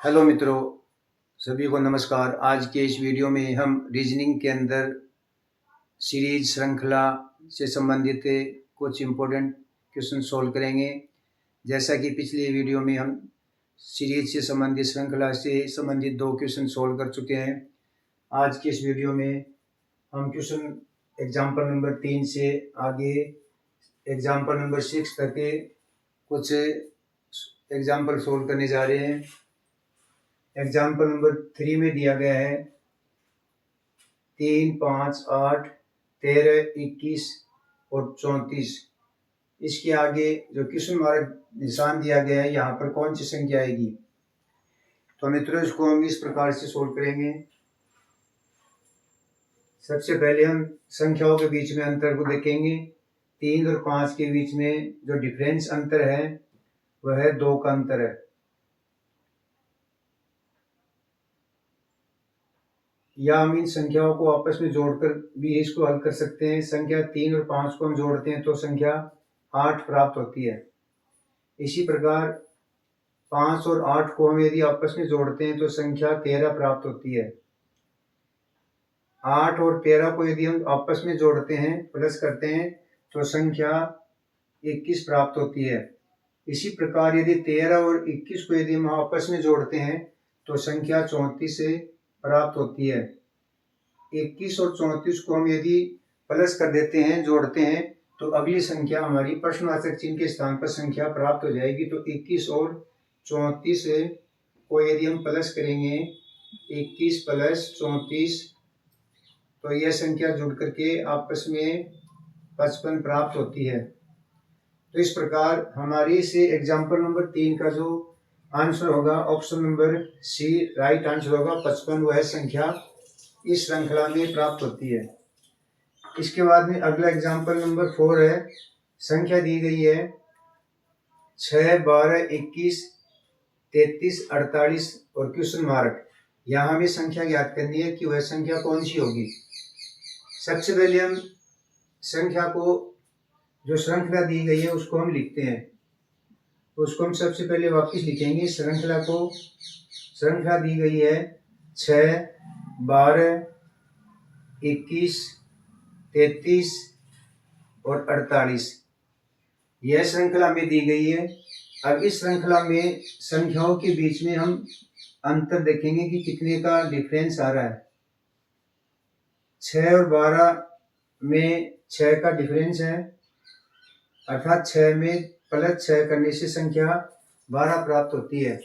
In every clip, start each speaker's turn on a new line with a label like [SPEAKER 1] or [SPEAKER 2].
[SPEAKER 1] Hello मित्रों, सभी को नमस्कार। आज के इस वीडियो में हम रीजनिंग के अंदर सीरीज श्रृंखला से संबंधित कुछ इम्पोर्टेंट क्वेश्चन सॉल्व करेंगे। जैसा कि पिछले वीडियो में हम सीरीज से संबंधित श्रृंखला से संबंधित 2 क्वेश्चन सॉल्व कर चुके हैं। आज के इस वीडियो में हम क्वेश्चन एग्जाम्पल नंबर 3 से आगे एग्जाम्पल नंबर 6 तक के कुछ एग्जाम्पल सॉल्व करने जा रहे हैं। एग्जाम्पल नंबर 3 में दिया गया है 3, 5, 8, 13, 21 और 34। इसके आगे जो क्वेश्चन मार्क निशान दिया गया है, यहाँ पर कौन सी संख्या आएगी। तो मित्रों, इसको हम इस प्रकार से सोल्व करेंगे। सबसे पहले हम संख्याओं के बीच में अंतर को देखेंगे। 3 और 5 के बीच में जो डिफरेंस अंतर है वह है 2 का अंतर है। या हम इन संख्याओं को आपस में जोड़कर भी इसको हल कर सकते हैं। संख्या 3 और 5 को हम जोड़ते हैं तो संख्या 8 प्राप्त होती है। इसी प्रकार 5 और 8 को हम यदि आपस में जोड़ते हैं तो संख्या 13 प्राप्त होती है। 8 और 13 को यदि हम आपस में जोड़ते हैं, प्लस करते हैं, तो संख्या 21 प्राप्त होती है। इसी प्रकार यदि 13 और 21 को यदि हम आपस में जोड़ते हैं तो संख्या 34 से प्राप्त होती है। 21 और 34 को हम यदि प्लस कर देते हैं, जोड़ते हैं, तो अगली संख्या हमारी प्रश्नवाचक चिन्ह के स्थान पर संख्या प्राप्त हो जाएगी। तो 21 और 34 को यदि हम प्लस करेंगे, 21 प्लस 34, तो यह संख्या जुड़ करके आपस में 55 प्राप्त होती है। तो इस प्रकार हमारी से एग्जाम्पल नंबर 3 का जो आंसर होगा, option number C right answer होगा। 55 वह संख्या इस श्रृंखला में प्राप्त होती है। इसके बाद में अगला एग्जाम्पल नंबर 4 है। संख्या दी गई है 6, 12, 21, 33, 48 और क्वेश्चन मार्क। यहाँ हमें संख्या ज्ञात करनी है कि वह संख्या कौन सी होगी। सबसे पहले हम संख्या को, जो श्रृंखला दी गई है, उसको हम लिखते हैं। उसको हम सबसे पहले वापस लिखेंगे श्रृंखला को। श्रृंखला दी गई है 6, 12, 21, 33 और 48। यह श्रृंखला में दी गई है। अब इस श्रृंखला में संख्याओं के बीच में हम अंतर देखेंगे कि कितने का डिफरेंस आ रहा है। 6 और 12 में 6 का डिफरेंस है, अर्थात 6 में प्लस 6 करने से संख्या 12 प्राप्त होती है।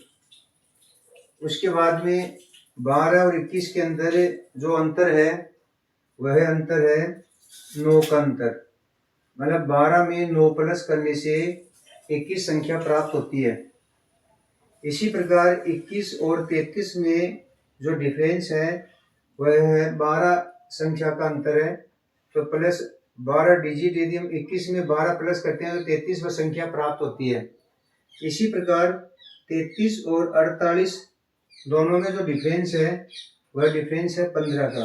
[SPEAKER 1] उसके बाद में 12 और 21 के अंदर जो अंतर है वह अंतर है 9 का अंतर। मतलब 12 में 9 प्लस करने से 21 संख्या प्राप्त होती है। इसी प्रकार 21 और 33 में जो डिफरेंस है वह है 12 संख्या का अंतर है। तो प्लस 12 डिजिट यदि हम 21 में 12 प्लस करते हैं तो 33 वह संख्या प्राप्त होती है। इसी प्रकार 33 और 48 दोनों में जो डिफरेंस है वह डिफरेंस है 15 का।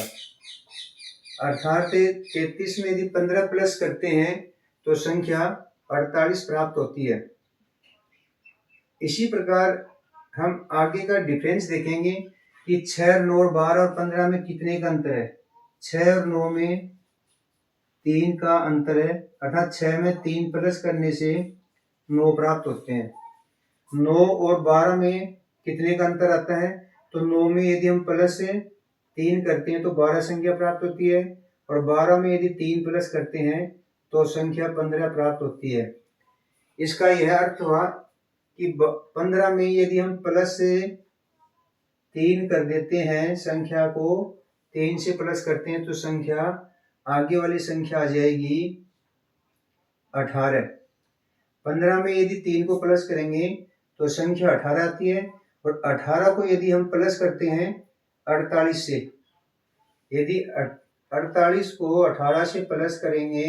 [SPEAKER 1] अर्थात 33 में यदि 15 प्लस करते हैं तो संख्या 48 प्राप्त होती है। इसी प्रकार हम आगे का डिफरेंस देखेंगे कि 6, 9, 12 और 15 में कितने का अंतर है। 6 और 9 में 3 का अंतर है, अर्थात 6 में 3 प्लस करने से 9 प्राप्त होते हैं। 9 और 12 में कितने का अंतर आता है, तो 9 में यदि हम प्लस 3 करते हैं तो 12 संख्या प्राप्त होती है, और 12 में यदि 3 प्लस करते हैं तो संख्या 15 प्राप्त होती है। इसका यह अर्थ हुआ कि 15 में यदि हम प्लस 3 कर देते हैं, संख्या को 3 से प्लस करते हैं तो संख्या, आगे वाली संख्या आ जाएगी 18। 15 में यदि 3 को प्लस करेंगे तो संख्या 18 आती है, और 18 को यदि हम प्लस करते हैं 48 से, यदि 48 को 18 से प्लस करेंगे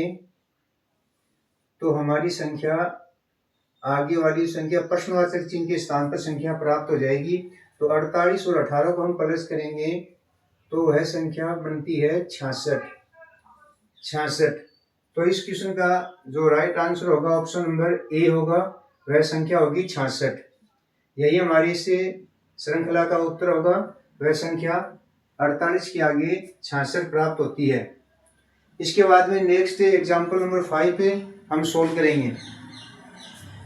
[SPEAKER 1] तो हमारी संख्या, आगे वाली संख्या प्रश्नवाचक चिन्ह के स्थान पर संख्या प्राप्त हो जाएगी। तो 48 और 18 को हम प्लस करेंगे तो वह संख्या बनती है 66। तो इस क्वेश्चन का जो राइट आंसर होगा, ऑप्शन नंबर ए होगा, वह संख्या होगी 66। यही हमारी से श्रृंखला का उत्तर होगा वह संख्या 48 के आगे 66 प्राप्त होती है। इसके बाद में नेक्स्ट एग्जाम्पल नंबर 5 पे हम सोल्व करेंगे।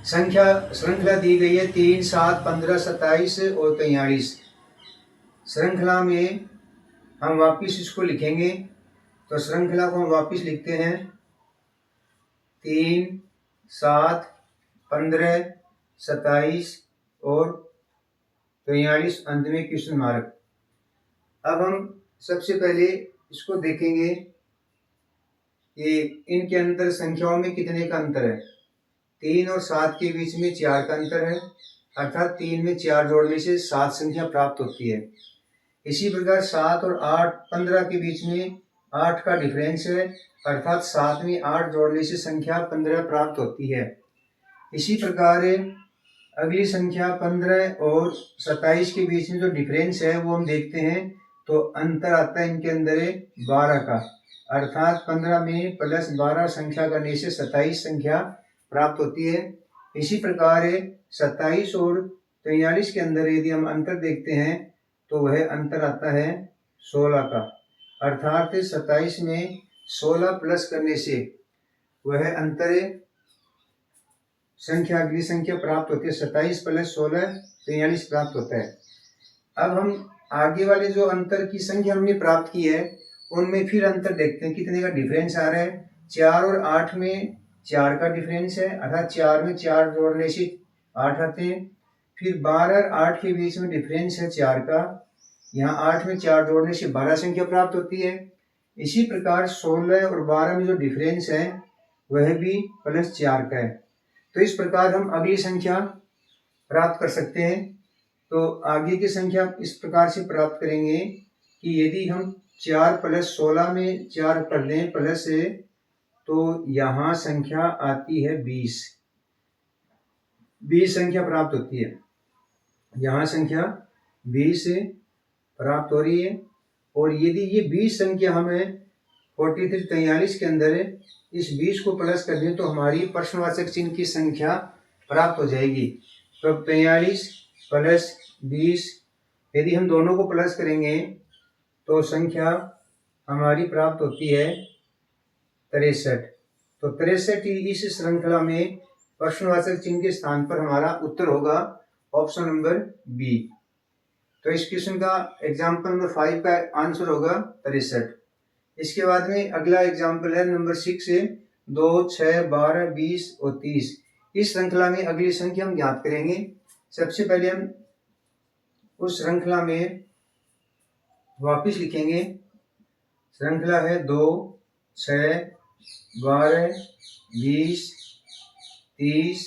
[SPEAKER 1] श्रृंखला दी गई है 3, 7, 15, 27 और 43। श्रृंखला में हम वापिस इसको लिखेंगे, तो श्रृंखला को हम वापिस लिखते हैं 3, 7, 15, 27 और 43, अंत में क्वेश्चन मार्क। अब हम सबसे पहले इसको देखेंगे कि इनके अंतर संख्याओं में कितने का अंतर है। 3 और 7 के बीच में 4 का अंतर है, अर्थात 3 में 4 जोड़ने से 7 संख्या प्राप्त होती है। इसी प्रकार 7 और 8, 15 के बीच में 8 का डिफरेंस है, अर्थात 7 में 8 जोड़ने से संख्या 15 प्राप्त होती है। इसी प्रकार अगली संख्या 15 और 27 के बीच में जो डिफरेंस है वो हम देखते हैं, तो अंतर आता है इनके अंदर 12 का, अर्थात 15 में प्लस 12 संख्या करने से 27 संख्या प्राप्त होती है। इसी प्रकार 27 और 43 के अंदर यदि हम अंतर देखते हैं तो वह अंतर आता है 16 का, अर्थात 27 में 16 प्लस करने से वह अंतर संख्या अगली संख्या प्राप्त होती है। 27 प्लस 16 43 प्राप्त होता है। अब हम आगे वाले जो अंतर की संख्या हमने प्राप्त की है उनमें फिर अंतर देखते हैं कितने का डिफरेंस आ रहा है। 4 और 8 में 4 का डिफरेंस है, अर्थात 4 में 4 जोड़ने से 8 आते हैं। फिर 12 और 8 के बीच में डिफरेंस है 4 का, यहाँ 8 में 4 जोड़ने से 12 संख्या प्राप्त होती है। इसी प्रकार 16 और 12 में जो डिफरेंस है वह भी प्लस 4 का है। तो इस प्रकार हम अगली संख्या प्राप्त कर सकते हैं। तो आगे की संख्या इस प्रकार से प्राप्त करेंगे कि यदि हम 4 प्लस 16 में 4 कर लें प्लस है, तो यहाँ संख्या आती है 20। 20 संख्या प्राप्त होती है, यहाँ संख्या 20 प्राप्त हो रही है। और यदि ये 20 संख्या हमें 43 43 के अंदर है, इस 20 को प्लस कर दें तो हमारी प्रश्नवाचक चिन्ह की संख्या प्राप्त हो जाएगी। तो 43 प्लस 20 यदि हम दोनों को प्लस करेंगे तो संख्या हमारी प्राप्त होती है 63। तो 63 इस श्रृंखला में प्रश्नवाचक चिन्ह के स्थान पर हमारा उत्तर होगा ऑप्शन नंबर बी। तो इस क्वेश्चन का एग्जाम्पल नंबर 5 का आंसर होगा 63। इसके बाद में अगला एग्जाम्पल है नंबर 6 से 2, 6, 12, 20 और 30। इस श्रृंखला में अगली संख्या हम ज्ञात करेंगे। सबसे पहले हम उस श्रृंखला में वापिस लिखेंगे। श्रृंखला है 2, 6, 12, 20, 30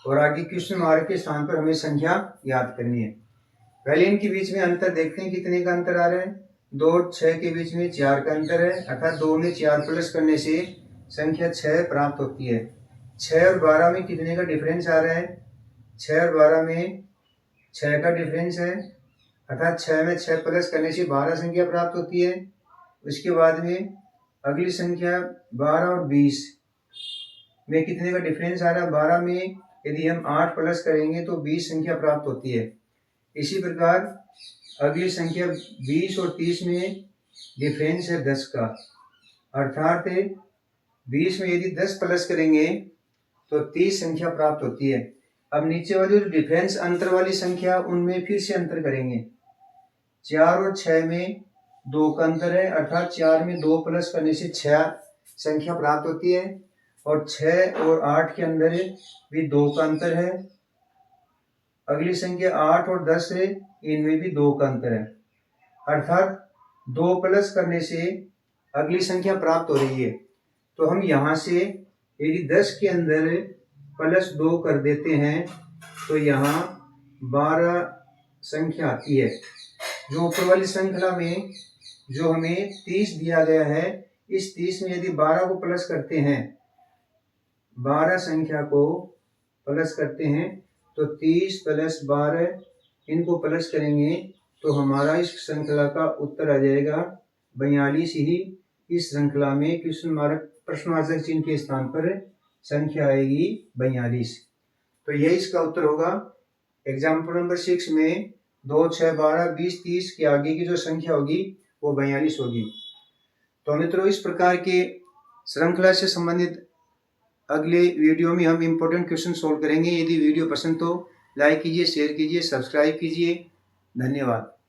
[SPEAKER 1] और आगे क्वेश्चन मार्क के स्थान पर हमें संख्या याद करनी है। पहले इनके बीच में अंतर देखते हैं कितने का अंतर आ रहा है। 2 और 6 के बीच में 4 का अंतर है, अर्थात 2 में 4 प्लस करने से संख्या 6 प्राप्त होती है। 6 और 12 में कितने का डिफरेंस आ रहा है। 6 और 12 में 6 का डिफरेंस है, अर्थात 6 में 6 प्लस करने से 12 संख्या प्राप्त होती है। उसके बाद में अगली संख्या 12 और 20 में कितने का डिफरेंस आ रहा है। 12 में यदि हम 8 प्लस करेंगे तो 20 संख्या प्राप्त होती है। इसी प्रकार अगली संख्या 20 और 30 में डिफरेंस है 10 का, अर्थात 20 में यदि 10 प्लस करेंगे तो 30 संख्या प्राप्त होती है। अब नीचे वाली जो डिफरेंस अंतर वाली संख्या उनमें फिर से अंतर करेंगे। 4 और 6 में 2 का अंतर है, अर्थात 4 में 2 प्लस करने से 6 संख्या प्राप्त होती है। और 6 और 8 के अंदर भी 2 का अंतर है। अगली संख्या 8 और 10 है, इनमें भी 2 का अंतर है, अर्थात 2 प्लस करने से अगली संख्या प्राप्त हो रही है। तो हम यहाँ से यदि 10 के अंदर प्लस 2 कर देते हैं तो यहाँ 12 संख्या आती है। जो ऊपर वाली श्रृंखला में जो हमें 30 दिया गया है, इस 30 में यदि 12 को प्लस करते हैं, 12 संख्या को प्लस करते हैं तो 30 प्लस 12 इनको प्लस करेंगे तो हमारा इस श्रृंखला का उत्तर आ जाएगा 42 ही। इस श्रृंखला में क्वेश्चन मार्क प्रश्नवाचक चिन्ह के स्थान पर संख्या आएगी 42। तो यह इसका उत्तर होगा एग्जाम्पल नंबर 6 में 2, 6, 12, 20, 30 के आगे की जो संख्या होगी वो 42 होगी। तो मित्रों, इस प्रकार के श्रृंखला से संबंधित अगले वीडियो में हम इम्पोर्टेंट क्वेश्चन सोल्व करेंगे। यदि वीडियो पसंद तो लाइक कीजिए, शेयर कीजिए, सब्सक्राइब कीजिए। धन्यवाद।